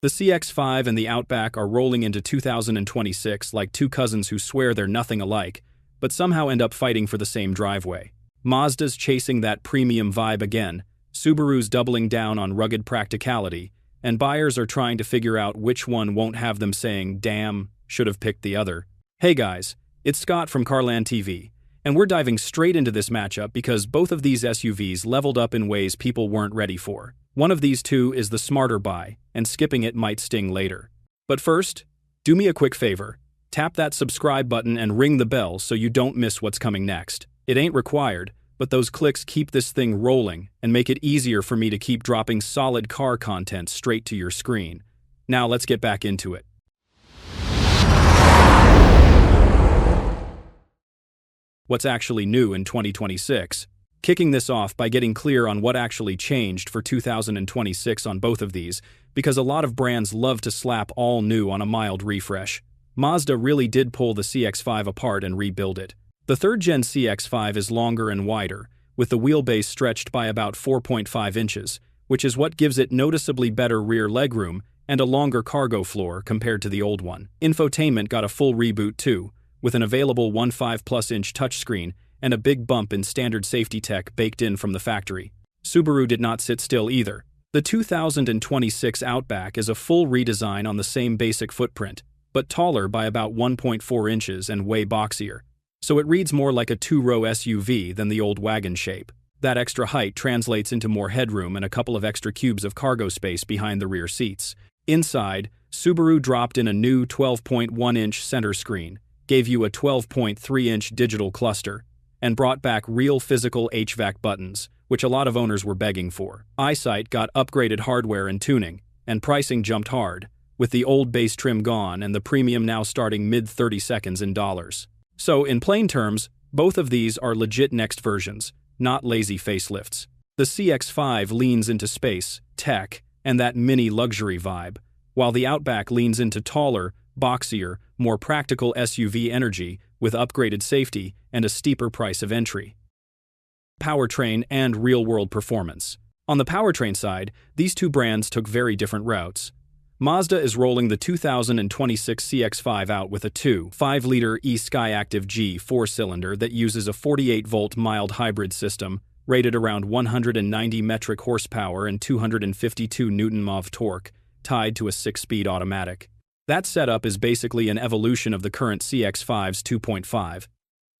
The CX-5 and the Outback are rolling into 2026 like two cousins who swear they're nothing alike, but somehow end up fighting for the same driveway. Mazda's chasing that premium vibe again, Subaru's doubling down on rugged practicality, and buyers are trying to figure out which one won't have them saying, "Damn, should have picked the other." Hey guys, it's Scott from CarlandTV, and we're diving straight into this matchup because both of these SUVs leveled up in ways people weren't ready for. One of these two is the smarter buy, and skipping it might sting later. But first, do me a quick favor. Tap that subscribe button and ring the bell so you don't miss what's coming next. It ain't required, but those clicks keep this thing rolling and make it easier for me to keep dropping solid car content straight to your screen. Now let's get back into it. What's actually new in 2026? Kicking this off by getting clear on what actually changed for 2026 on both of these, because a lot of brands love to slap all new on a mild refresh. Mazda really did pull the CX-5 apart and rebuild it. The third-gen CX-5 is longer and wider, with the wheelbase stretched by about 4.5 inches, which is what gives it noticeably better rear legroom and a longer cargo floor compared to the old one. Infotainment got a full reboot too, with an available 1.5-plus-inch touchscreen and a big bump in standard safety tech baked in from the factory. Subaru did not sit still either. The 2026 Outback is a full redesign on the same basic footprint, but taller by about 1.4 inches and way boxier. So it reads more like a two-row SUV than the old wagon shape. That extra height translates into more headroom and a couple of extra cubes of cargo space behind the rear seats. Inside, Subaru dropped in a new 12.1-inch center screen, gave you a 12.3-inch digital cluster, and brought back real physical HVAC buttons, which a lot of owners were begging for. EyeSight got upgraded hardware and tuning, and pricing jumped hard, with the old base trim gone and the premium now starting mid-30 seconds in dollars. So, in plain terms, both of these are legit next versions, not lazy facelifts. The CX-5 leans into space, tech, and that mini luxury vibe, while the Outback leans into taller, boxier, more practical SUV energy with upgraded safety and a steeper price of entry. Powertrain and real-world performance. On the powertrain side, these two brands took very different routes. Mazda is rolling the 2026 CX-5 out with a 2.5-liter e-Skyactiv G 4-cylinder that uses a 48-volt mild hybrid system, rated around 190 metric horsepower and 252 Nm of torque, tied to a 6-speed automatic. That setup is basically an evolution of the current CX-5's 2.5,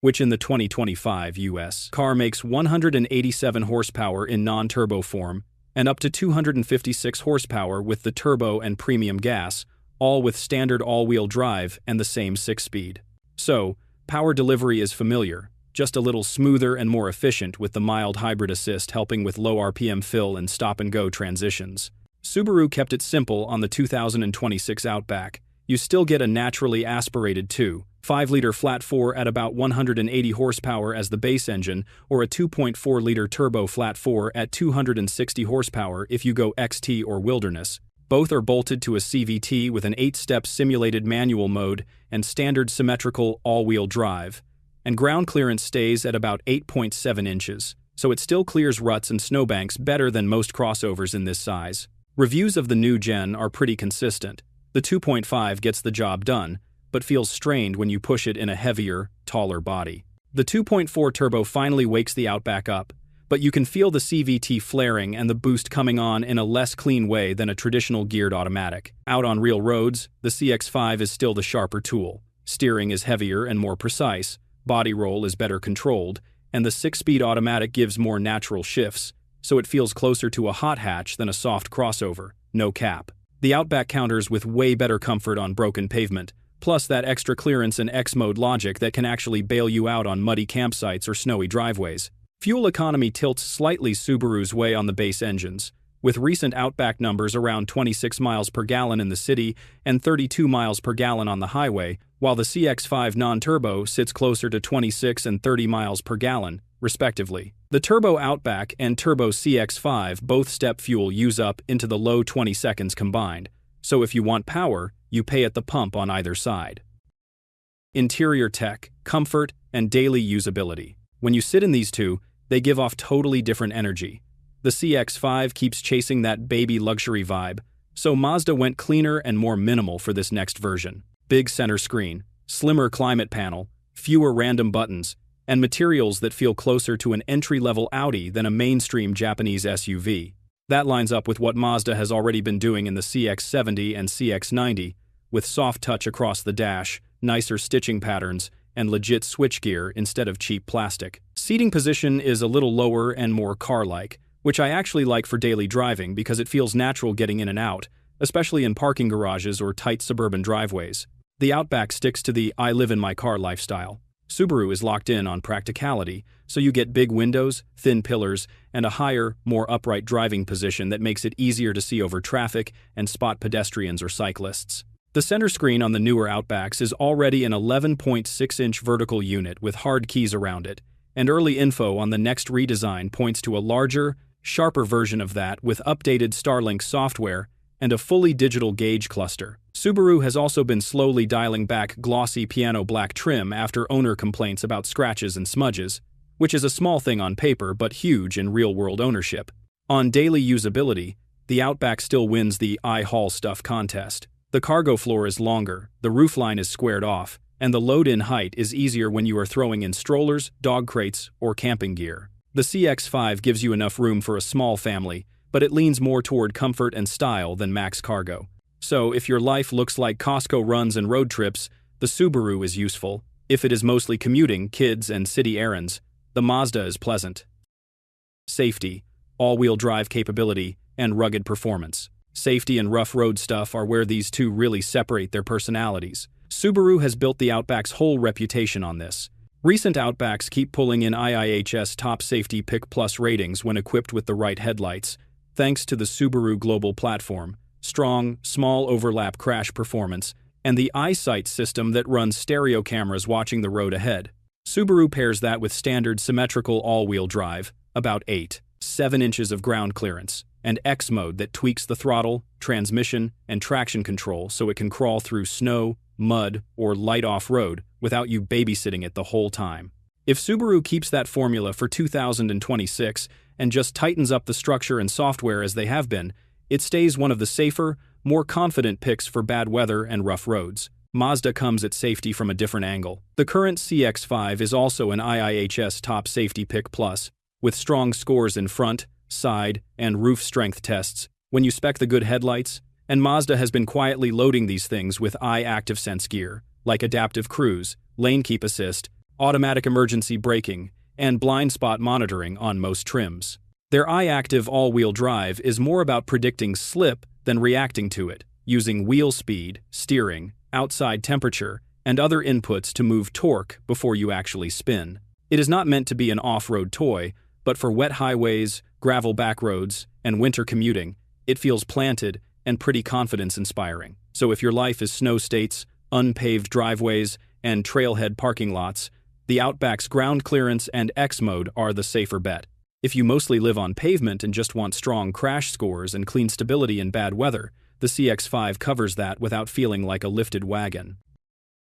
which in the 2025 US car makes 187 horsepower in non-turbo form and up to 256 horsepower with the turbo and premium gas, all with standard all-wheel drive and the same 6-speed. So, power delivery is familiar, just a little smoother and more efficient with the mild hybrid assist helping with low RPM fill and stop-and-go transitions. Subaru kept it simple on the 2026 Outback. You still get a naturally aspirated 2.5-liter flat-4 at about 180 horsepower as the base engine, or a 2.4-liter turbo flat-4 at 260 horsepower if you go XT or Wilderness. Both are bolted to a CVT with an 8-step simulated manual mode and standard symmetrical all-wheel drive, and ground clearance stays at about 8.7 inches, so it still clears ruts and snowbanks better than most crossovers in this size. Reviews of the new gen are pretty consistent. The 2.5 gets the job done, but feels strained when you push it in a heavier, taller body. The 2.4 turbo finally wakes the Outback up, but you can feel the CVT flaring and the boost coming on in a less clean way than a traditional geared automatic. Out on real roads, the CX-5 is still the sharper tool. Steering is heavier and more precise, body roll is better controlled, and the 6-speed automatic gives more natural shifts, so it feels closer to a hot hatch than a soft crossover, no cap. The Outback counters with way better comfort on broken pavement, plus that extra clearance and X-mode logic that can actually bail you out on muddy campsites or snowy driveways. Fuel economy tilts slightly Subaru's way on the base engines, with recent Outback numbers around 26 miles per gallon in the city and 32 miles per gallon on the highway, while the CX-5 non-turbo sits closer to 26 and 30 miles per gallon, respectively. The turbo Outback and turbo CX-5 both step fuel use up into the low 20 seconds combined, so if you want power, you pay at the pump on either side. Interior tech, comfort, and daily usability. When you sit in these two, they give off totally different energy. The CX-5 keeps chasing that baby luxury vibe, So Mazda went cleaner and more minimal for this next version. Big center screen, slimmer climate panel, fewer random buttons, and materials that feel closer to an entry-level Audi than a mainstream Japanese SUV. That lines up with what Mazda has already been doing in the CX-70 and CX-90, with soft touch across the dash, nicer stitching patterns, and legit switchgear instead of cheap plastic. Seating position is a little lower and more car-like, which I actually like for daily driving because it feels natural getting in and out, especially in parking garages or tight suburban driveways. The Outback sticks to the "I live in my car" lifestyle. Subaru is locked in on practicality, so you get big windows, thin pillars, and a higher, more upright driving position that makes it easier to see over traffic and spot pedestrians or cyclists. The center screen on the newer Outbacks is already an 11.6-inch vertical unit with hard keys around it, and early info on the next redesign points to a larger, sharper version of that with updated Starlink software and a fully digital gauge cluster. Subaru has also been slowly dialing back glossy piano black trim after owner complaints about scratches and smudges, which is a small thing on paper but huge in real-world ownership. On daily usability, the Outback still wins the "I haul stuff" contest. The cargo floor is longer, the roofline is squared off, and the load-in height is easier when you are throwing in strollers, dog crates, or camping gear. The CX-5 gives you enough room for a small family, but it leans more toward comfort and style than max cargo. So, if your life looks like Costco runs and road trips, the Subaru is useful. If it is mostly commuting, kids, and city errands, the Mazda is pleasant. Safety, all-wheel drive capability, and rugged performance. Safety and rough road stuff are where these two really separate their personalities. Subaru has built the Outback's whole reputation on this. Recent Outbacks keep pulling in IIHS top safety pick plus ratings when equipped with the right headlights, thanks to the Subaru Global Platform, strong, small overlap crash performance, and the EyeSight system that runs stereo cameras watching the road ahead. Subaru pairs that with standard symmetrical all-wheel drive, about 8.7 inches of ground clearance, and X mode that tweaks the throttle, transmission, and traction control so it can crawl through snow, mud, or light off-road without you babysitting it the whole time. If Subaru keeps that formula for 2026 and just tightens up the structure and software as they have been, it stays one of the safer, more confident picks for bad weather and rough roads. Mazda comes at safety from a different angle. The current CX-5 is also an IIHS top safety pick plus, with strong scores in front, side, and roof strength tests when you spec the good headlights, and Mazda has been quietly loading these things with Active Sense gear, like adaptive cruise, lane keep assist, automatic emergency braking, and blind spot monitoring on most trims. Their Active all-wheel drive is more about predicting slip than reacting to it, using wheel speed, steering, outside temperature, and other inputs to move torque before you actually spin. It is not meant to be an off-road toy, but for wet highways, gravel backroads, and winter commuting, it feels planted and pretty confidence-inspiring. So if your life is snow states, unpaved driveways, and trailhead parking lots, the Outback's ground clearance and X mode are the safer bet. If you mostly live on pavement and just want strong crash scores and clean stability in bad weather, the CX-5 covers that without feeling like a lifted wagon.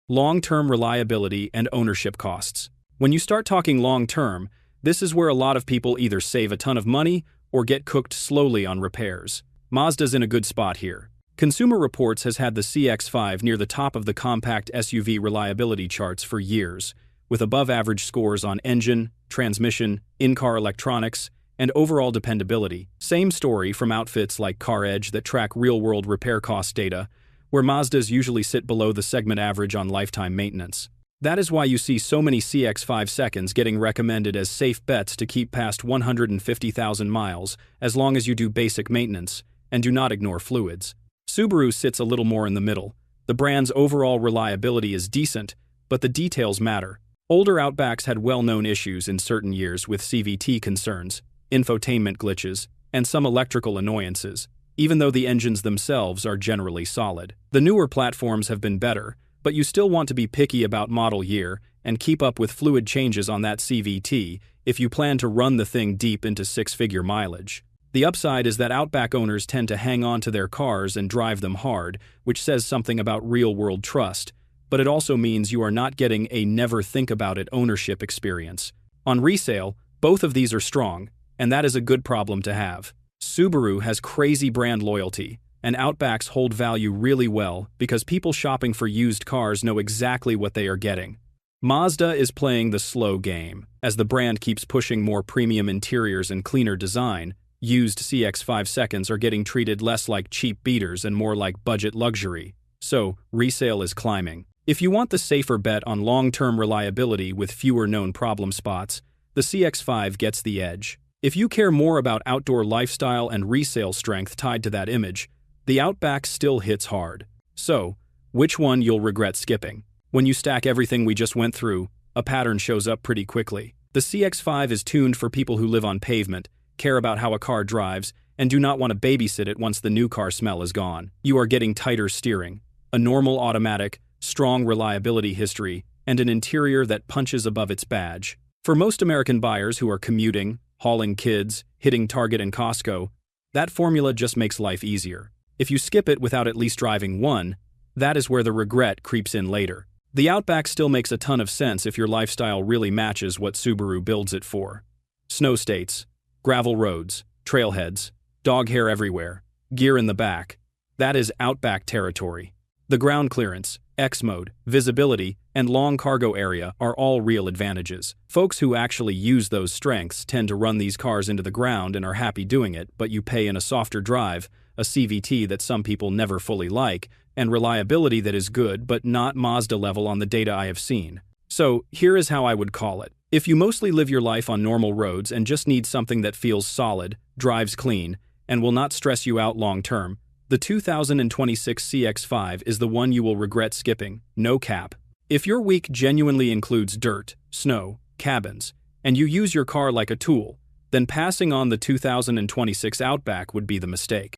Long-term reliability and ownership costs. When you start talking long-term, this is where a lot of people either save a ton of money or get cooked slowly on repairs. Mazda's in a good spot here. Consumer Reports has had the CX-5 near the top of the compact SUV reliability charts for years, with above-average scores on engine, transmission, in-car electronics, and overall dependability. Same story from outfits like CarEdge that track real-world repair cost data, where Mazdas usually sit below the segment average on lifetime maintenance. That is why you see so many CX-5 seconds getting recommended as safe bets to keep past 150,000 miles as long as you do basic maintenance and do not ignore fluids. Subaru sits a little more in the middle. The brand's overall reliability is decent, but the details matter. Older Outbacks had well-known issues in certain years with CVT concerns, infotainment glitches, and some electrical annoyances, even though the engines themselves are generally solid. The newer platforms have been better, but you still want to be picky about model year and keep up with fluid changes on that CVT if you plan to run the thing deep into six-figure mileage. The upside is that Outback owners tend to hang on to their cars and drive them hard, which says something about real-world trust, but it also means you are not getting a never-think-about-it ownership experience. On resale, both of these are strong, and that is a good problem to have. Subaru has crazy brand loyalty, and Outbacks hold value really well because people shopping for used cars know exactly what they are getting. Mazda is playing the slow game. As the brand keeps pushing more premium interiors and cleaner design, used CX-5 seconds are getting treated less like cheap beaters and more like budget luxury. So, resale is climbing. If you want the safer bet on long-term reliability with fewer known problem spots, the CX-5 gets the edge. If you care more about outdoor lifestyle and resale strength tied to that image, the Outback still hits hard. So, which one you'll regret skipping? When you stack everything we just went through, a pattern shows up pretty quickly. The CX-5 is tuned for people who live on pavement, care about how a car drives, and do not want to babysit it once the new car smell is gone. You are getting tighter steering, a normal automatic, strong reliability history, and an interior that punches above its badge. For most American buyers who are commuting, hauling kids, hitting Target and Costco, that formula just makes life easier. If you skip it without at least driving one, that is where the regret creeps in later. The Outback still makes a ton of sense if your lifestyle really matches what Subaru builds it for. Snow states, gravel roads, trailheads, dog hair everywhere, gear in the back. That is Outback territory. The ground clearance, X mode, visibility, and long cargo area are all real advantages. Folks who actually use those strengths tend to run these cars into the ground and are happy doing it, but you pay in a softer drive, a CVT that some people never fully like, and reliability that is good but not Mazda level on the data I have seen. So, here is how I would call it. If you mostly live your life on normal roads and just need something that feels solid, drives clean, and will not stress you out long term, the 2026 CX-5 is the one you will regret skipping, no cap. If your week genuinely includes dirt, snow, cabins, and you use your car like a tool, then passing on the 2026 Outback would be the mistake.